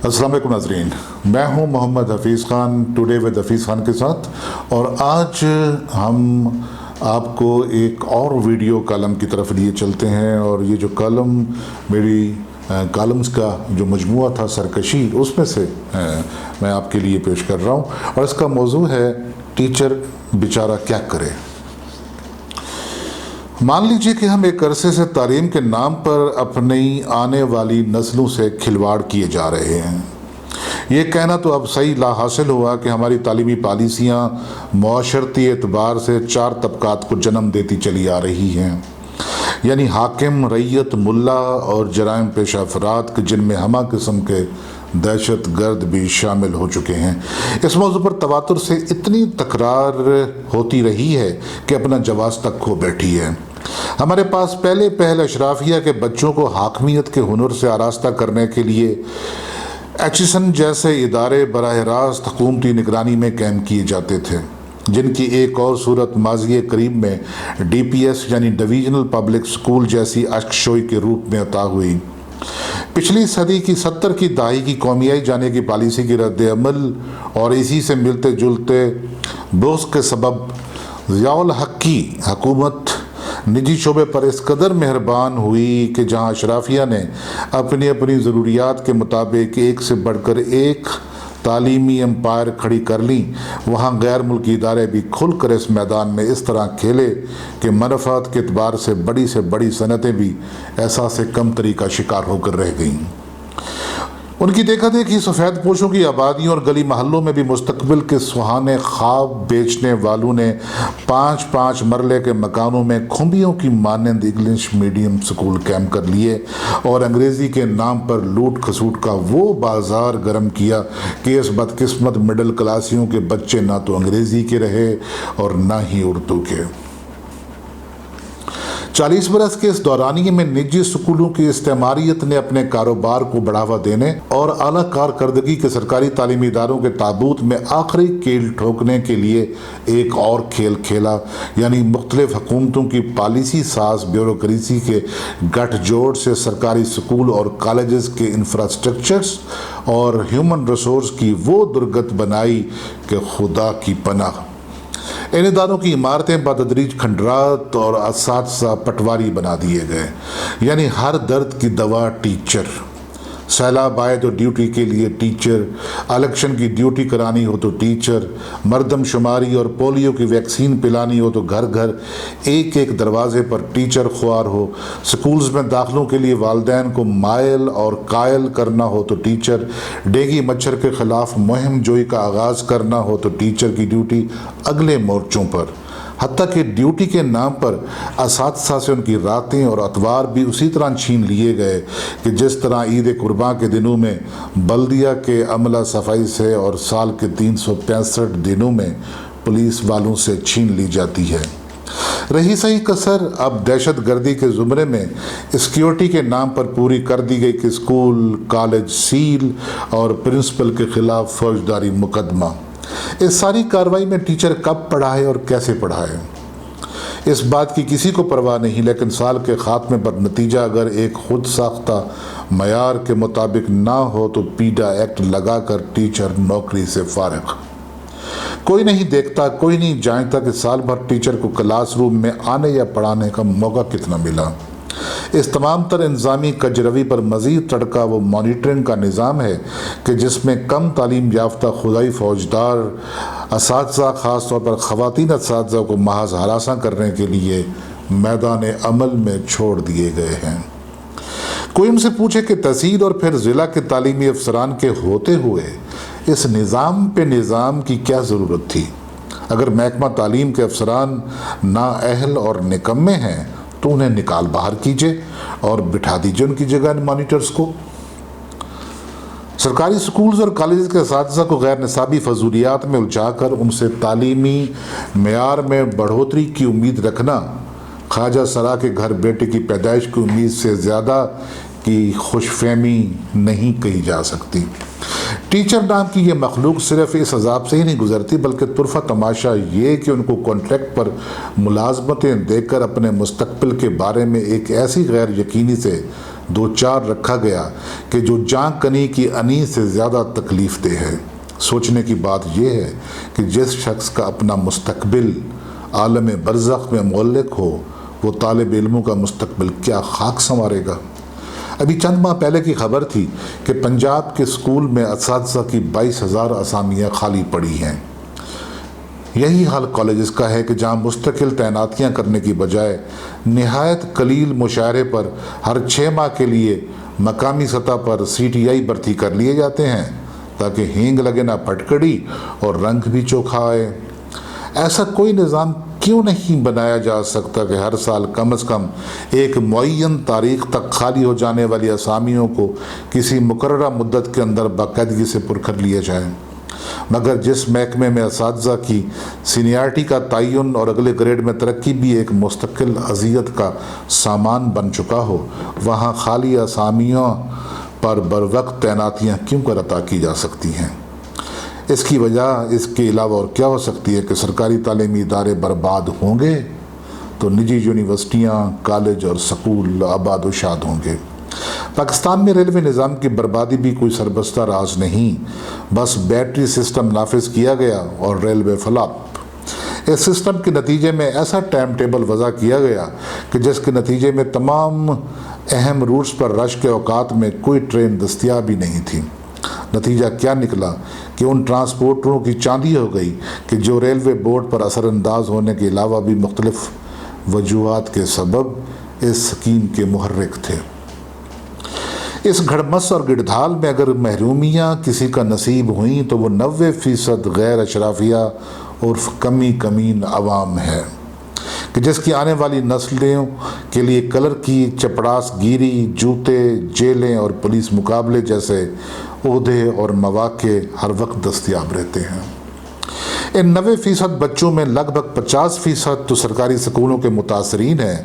अस्सलाम वालेकुम नाज़रीन, मैं हूं मोहम्मद हफ़ीज़ ख़ान टुडे विद हफ़ीज़ ख़ान के साथ। और आज हम आपको एक और वीडियो कॉलम की तरफ लिए चलते हैं। और ये जो कॉलम मेरी कॉलम्स का जो मजमूआ था सरकशी, उसमें से मैं आपके लिए पेश कर रहा हूं। और इसका मौजू है टीचर बेचारा क्या करे। मान लीजिए कि हम एक अरसे से तालीम के नाम पर अपनी आने वाली नस्लों से खिलवाड़ किए जा रहे हैं। ये कहना तो अब सही ला हासिल हुआ कि हमारी तालीमी पॉलिसियाँ मुआशरती एतबार से चार तबकात को जन्म देती चली आ रही हैं, यानी हाकिम, रैयत, मुल्ला और जराइम पेशा अफराद के, जिनमें हमा किस्म के दहशत गर्द भी शामिल हो चुके हैं। इस मौजू पर तवातुर से इतनी तकरार होती रही है कि अपना जवाब तक खो बैठी है। हमारे पास पहले अशराफिया के बच्चों को हाकमियत के हुनर से आरास्ता करने के लिए एचिसन जैसे इदारे बराह रास्त हुकूमती निगरानी में कायम किए जाते थे, जिनकी एक और सूरत माज़ी करीब में DPS यानी डिवीजनल पब्लिक स्कूल जैसी अश्कशोई के रूप में अता हुई। पिछली सदी की 70 की दहाई की कौमियाई जाने की पॉलिसी की रद्द अमल और इसी से मिलते जुलते बोझ के सबब ज़ियाउल हक की हुकूमत निजी शोबे पर इस कदर मेहरबान हुई कि जहाँ अशराफिया ने अपनी अपनी ज़रूरियात के मुताबिक एक से बढ़कर एक तालीमी एम्पायर खड़ी कर ली, वहाँ गैर मुल्की इदारे भी खुल कर इस मैदान में इस तरह खेले कि मनफ़ात के एतबार से बड़ी सनतें भी एहसास कम तरी का शिकार होकर रह गईं। उनकी देखा देखी सफ़ेद पोशों की आबादियों और गली महलों में भी मुस्तकबिल के सुहाने ख्वाब बेचने वालों ने 5-5 मरले के मकानों में खुम्बियों की मानंद इंग्लिश मीडियम स्कूल कैम कर लिए और अंग्रेज़ी के नाम पर लूट खसूट का वो बाज़ार गर्म किया कि इस बदकिस्मत मिडिल क्लासियों के बच्चे ना तो अंग्रेज़ी के रहे और ना ही उर्दू के। 40 बरस के इस दौरानिए में निजी स्कूलों की इस्तेमारियत ने अपने कारोबार को बढ़ावा देने और आला कारकर्दगी के सरकारी तालीमी इदारों के ताबूत में आखिरी कील ठोकने के लिए एक और खेल खेला, यानी मुख्तलिफ हुकूमतों की पॉलिसी साज ब्यूरोक्रेसी के गठजोड़ से सरकारी स्कूल और कॉलेजेस के इंफ्रास्ट्रक्चर्स और ह्यूमन रिसोर्स की वो दुर्गत बनाई कि खुदा की पनाह। इन इदारों की इमारतें बतदरीज खंडरात और असातिज़ा पटवारी बना दिए गए, यानी हर दर्द की दवा टीचर, सैलाब आए तो ड्यूटी के लिए टीचर, इलेक्शन की ड्यूटी करानी हो तो टीचर, मर्दम शुमारी और पोलियो की वैक्सीन पिलानी हो तो घर घर एक एक दरवाजे पर टीचर ख्वार हो, स्कूल्स में दाखिलों के लिए वालिदैन को मायल और कायल करना हो तो टीचर, डेंगू मच्छर के ख़िलाफ़ मुहिम जोई का आगाज़ करना हो तो टीचर की ड्यूटी अगले मोर्चों पर। हत्ता कि ड्यूटी के नाम पर असातिज़ा से उनकी रातें और अतवार भी उसी तरह छीन लिए गए कि जिस तरह ईद कुर्बान के दिनों में बल्दिया के अमला सफाई से और साल के 365 दिनों में पुलिस वालों से छीन ली जाती है। रही सही कसर अब दहशत गर्दी के ज़ुमरे में सिक्योरिटी के नाम पर पूरी कर दी गई कि स्कूल कॉलेज सील और प्रिंसिपल के ख़िलाफ़ फौजदारी मुकदमा। इस सारी कार्रवाई में टीचर कब पढ़ाए और कैसे पढ़ाए, इस बात की किसी को परवाह नहीं, लेकिन साल के खात्मे पर नतीजा अगर एक खुद साख्ता मयार के मुताबिक ना हो तो पीडा एक्ट लगाकर टीचर नौकरी से फारिग। कोई नहीं देखता, कोई नहीं जानता कि साल भर टीचर को क्लासरूम में आने या पढ़ाने का मौका कितना मिला। इस तमाम तर इंतज़ामी कजरवी पर मज़ीद तड़का वो मॉनिटरिंग का निज़ाम है कि जिसमें कम तालीम याफ्ता खुदाई फौजदार असातिज़ा, ख़ास तौर पर ख़वातीन असातिज़ा को महज हरासा करने के लिए मैदान अमल में छोड़ दिए गए हैं। कोई उनसे पूछे कि तहसील और फिर ज़िला के तालीमी अफसरान के होते हुए इस निज़ाम पे निज़ाम की क्या ज़रूरत थी। अगर महकमा तालीम के अफसरान नाअहल और निकम्मे हैं तो उन्हें निकाल बाहर कीजिए और बिठा दीजिए उनकी जगह मॉनिटर्स को। सरकारी स्कूल्स और कॉलेज के असातिज़ा को गैर निसाबी फजूलियात में उलझाकर उनसे तालीमी मेयार में बढ़ोतरी की उम्मीद रखना ख्वाजा सरा के घर बेटे की पैदाइश की उम्मीद से ज़्यादा की खुशफहमी नहीं कही जा सकती। टीचर नाम की ये मखलूक सिर्फ इस अजाब से ही नहीं गुजरती, बल्कि तुरफा तमाशा ये कि उनको कॉन्ट्रैक्ट पर मुलाजमतें देकर अपने मुस्तकबिल के बारे में एक ऐसी गैर यकीनी से دو چار رکھا گیا کہ جو جاں کنی کی انی سے زیادہ تکلیف دہ ہے۔ سوچنے کی بات یہ ہے کہ جس شخص کا اپنا مستقبل عالم برزخ میں معلق ہو، وہ طالب علموں کا مستقبل کیا خاک سنوارے گا۔ ابھی چند ماہ پہلے کی خبر تھی کہ پنجاب کے اسکول میں اساتذہ کی 22,000 اسامیاں خالی پڑی ہیں۔ یہی حال کالجز کا ہے کہ جہاں مستقل تعیناتیاں کرنے کی بجائے نہایت قلیل مشاہرے پر ہر 6 ماہ کے لیے مقامی سطح پر CTI بھرتی کر لیے جاتے ہیں تاکہ ہینگ لگے نہ پھٹکڑی اور رنگ بھی چوکھا آئے۔ ایسا کوئی نظام کیوں نہیں بنایا جا سکتا کہ ہر سال کم از کم ایک معین تاریخ تک خالی ہو جانے والی اسامیوں کو کسی مقررہ مدت کے اندر باقاعدگی سے پر کر لیا جائے؟ مگر جس محکمے میں اساتذہ کی سینیارٹی کا تعین اور اگلے گریڈ میں ترقی بھی ایک مستقل اذیت کا سامان بن چکا ہو، وہاں خالی اسامیوں پر بروقت تعیناتیاں کیوں کر عطا کی جا سکتی ہیں؟ اس کی وجہ اس کے علاوہ اور کیا ہو سکتی ہے کہ سرکاری تعلیمی ادارے برباد ہوں گے تو نجی یونیورسٹیاں، کالج اور سکول آباد و شاد ہوں گے۔ پاکستان میں ریلوے نظام کی بربادی بھی کوئی سربستہ راز نہیں، بس بیٹری سسٹم نافذ کیا گیا اور ریلوے فلاپ۔ اس سسٹم کے نتیجے میں ایسا ٹائم ٹیبل وضع کیا گیا کہ جس کے نتیجے میں تمام اہم روٹس پر رش کے اوقات میں کوئی ٹرین دستیاب ہی نہیں تھی۔ نتیجہ کیا نکلا کہ ان ٹرانسپورٹروں کی چاندی ہو گئی کہ جو ریلوے بورڈ پر اثر انداز ہونے کے علاوہ بھی مختلف وجوہات کے سبب اس سکیم کے محرک تھے۔ اس گھڑمس اور گڑدھال میں اگر محرومیاں کسی کا نصیب ہوئیں تو وہ 90% غیر اشرافیہ اور کمی کمین عوام ہے کہ جس کی آنے والی نسلوں کے لیے کلر کی چپڑاس گیری، جوتے، جیلیں اور پولیس مقابلے جیسے عہدے اور مواقع ہر وقت دستیاب رہتے ہیں۔ ان 90% بچوں میں لگ بھگ 50% تو سرکاری سکولوں کے متاثرین ہیں،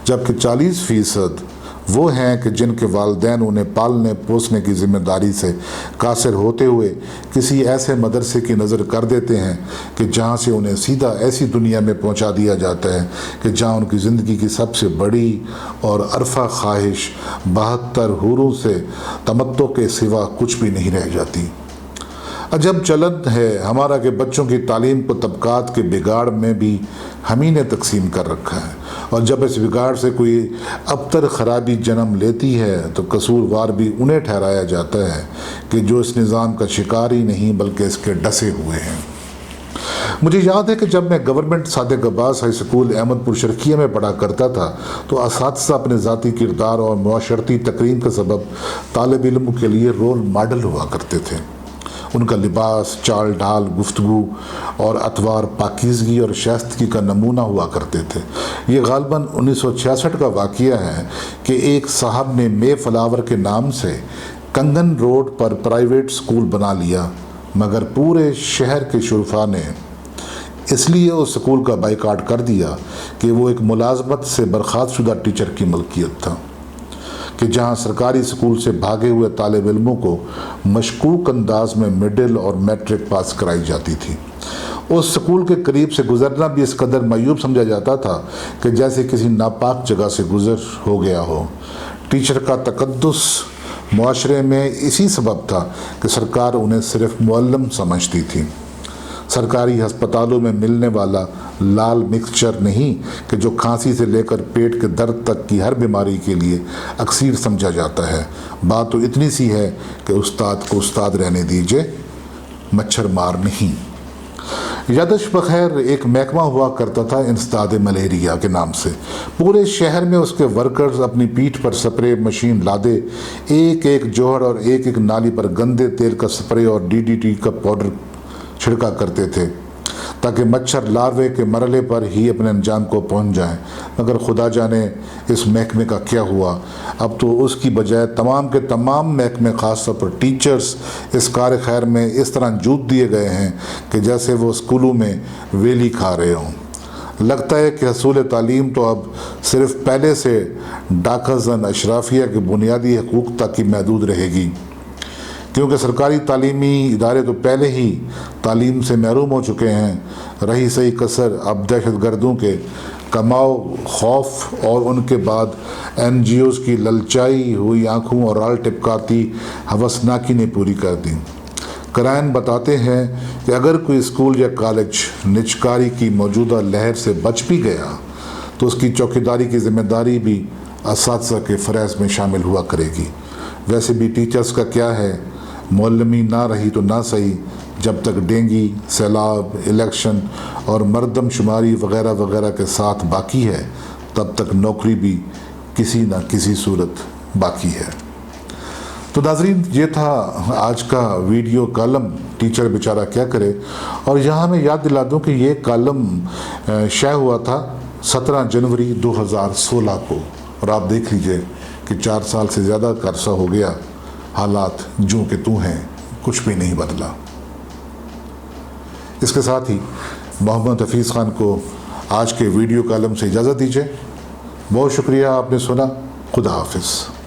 جبکہ 40% وہ ہیں کہ جن کے والدین انہیں پالنے پوسنے کی ذمہ داری سے قاصر ہوتے ہوئے کسی ایسے مدرسے کی نظر کر دیتے ہیں کہ جہاں سے انہیں سیدھا ایسی دنیا میں پہنچا دیا جاتا ہے کہ جہاں ان کی زندگی کی سب سے بڑی اور عرفہ خواہش 72 حوروں سے تمتع کے سوا کچھ بھی نہیں رہ جاتی۔ عجب چلن ہے ہمارا کہ بچوں کی تعلیم کو طبقات کے بگاڑ میں بھی ہم ہی نے تقسیم کر رکھا ہے، اور جب اس بگاڑ سے کوئی ابتر خرابی جنم لیتی ہے تو قصوروار بھی انہیں ٹھہرایا جاتا ہے کہ جو اس نظام کا شکار ہی نہیں بلکہ اس کے ڈسے ہوئے ہیں۔ مجھے یاد ہے کہ جب میں گورنمنٹ صادق عباس ہائی سکول احمد پور شرقیہ میں پڑھا کرتا تھا تو اساتذہ اپنے ذاتی کردار اور معاشرتی تقریم کے سبب طالب علموں کے لیے رول ماڈل ہوا کرتے تھے۔ ان کا لباس، چال ڈھال، گفتگو اور اطوار پاکیزگی اور شائستگی کا نمونہ ہوا کرتے تھے۔ یہ غالباً 1966 کا واقعہ ہے کہ ایک صاحب نے مے فلاور کے نام سے کنگن روڈ پر پرائیویٹ سکول بنا لیا، مگر پورے شہر کے شرفاء نے اس لیے اس سکول کا بائیکاٹ کر دیا کہ وہ ایک ملازمت سے برخاست شدہ ٹیچر کی ملکیت تھا، کہ جہاں سرکاری سکول سے بھاگے ہوئے طالب علموں کو مشکوک انداز میں مڈل اور میٹرک پاس کرائی جاتی تھی۔ اس سکول کے قریب سے گزرنا بھی اس قدر معیوب سمجھا جاتا تھا کہ جیسے کسی ناپاک جگہ سے گزر ہو گیا ہو۔ ٹیچر کا تقدس معاشرے میں اسی سبب تھا کہ سرکار انہیں صرف معلم سمجھتی تھی۔ سرکاری ہسپتالوں میں ملنے والا لال مکسچر نہیں کہ جو کھانسی سے لے کر پیٹ کے درد تک کی ہر بیماری کے لیے اکسیر سمجھا جاتا ہے۔ بات تو اتنی سی ہے کہ استاد کو استاد رہنے دیجئے، مچھر مار نہیں۔ یادش بخیر ایک محکمہ ہوا کرتا تھا انسداد ملیریا کے نام سے۔ پورے شہر میں اس کے ورکرز اپنی پیٹھ پر سپرے مشین لادے ایک ایک جوہر اور ایک ایک نالی پر گندے تیل کا سپرے اور DDT کا پاؤڈر چھڑکا کرتے تھے تاکہ مچھر لاروے کے مرحلے پر ہی اپنے انجام کو پہنچ جائیں۔ مگر خدا جانے اس محکمے کا کیا ہوا۔ اب تو اس کی بجائے تمام کے تمام محکمے، خاص طور پر ٹیچرز، اس کار خیر میں اس طرح جوت دیے گئے ہیں کہ جیسے وہ اسکولوں میں ویلی کھا رہے ہوں۔ لگتا ہے کہ حصول تعلیم تو اب صرف پہلے سے ڈاکہ زن اشرافیہ کے بنیادی حقوق تک ہی محدود رہے گی، کیونکہ سرکاری تعلیمی ادارے تو پہلے ہی تعلیم سے محروم ہو چکے ہیں۔ رہی صحیح کسر اب دہشت گردوں کے कमाओ खौफ और उनके बाद NGOs की ललचाई हुई आंखों और राल टिपकाती हवसनाकी ने पूरी कर दी। कराइन बताते हैं कि अगर कोई स्कूल या कॉलेज निजकारी की मौजूदा लहर से बच भी गया तो उसकी चौकीदारी की जिम्मेदारी भी असातिज़ा के फ़रज़ में शामिल हुआ करेगी। वैसे भी टीचर्स का क्या है, मौलमी ना रही तो ना सही, जब तक डेंगी, सैलाब, इलेक्शन और मरदमशुमारी वगैरह वगैरह के साथ बाकी है, तब तक नौकरी भी किसी न किसी सूरत बाकी है। तो नाज़रीन, ये था आज का वीडियो कॉलम टीचर बेचारा क्या करे। और यहाँ मैं याद दिला दूँ कि ये कॉलम शाये हुआ था 17 जनवरी 2016 को, और आप देख लीजिए कि 4 साल से ज़्यादा का अरसा हो गया, हालात जो कि तू हैं, कुछ भी नहीं बदला। इसके साथ ही मोहम्मद हफीज़ खान को आज के वीडियो कॉलम से इजाज़त दीजिए। बहुत शुक्रिया, आपने सुना। खुदा हाफिज़।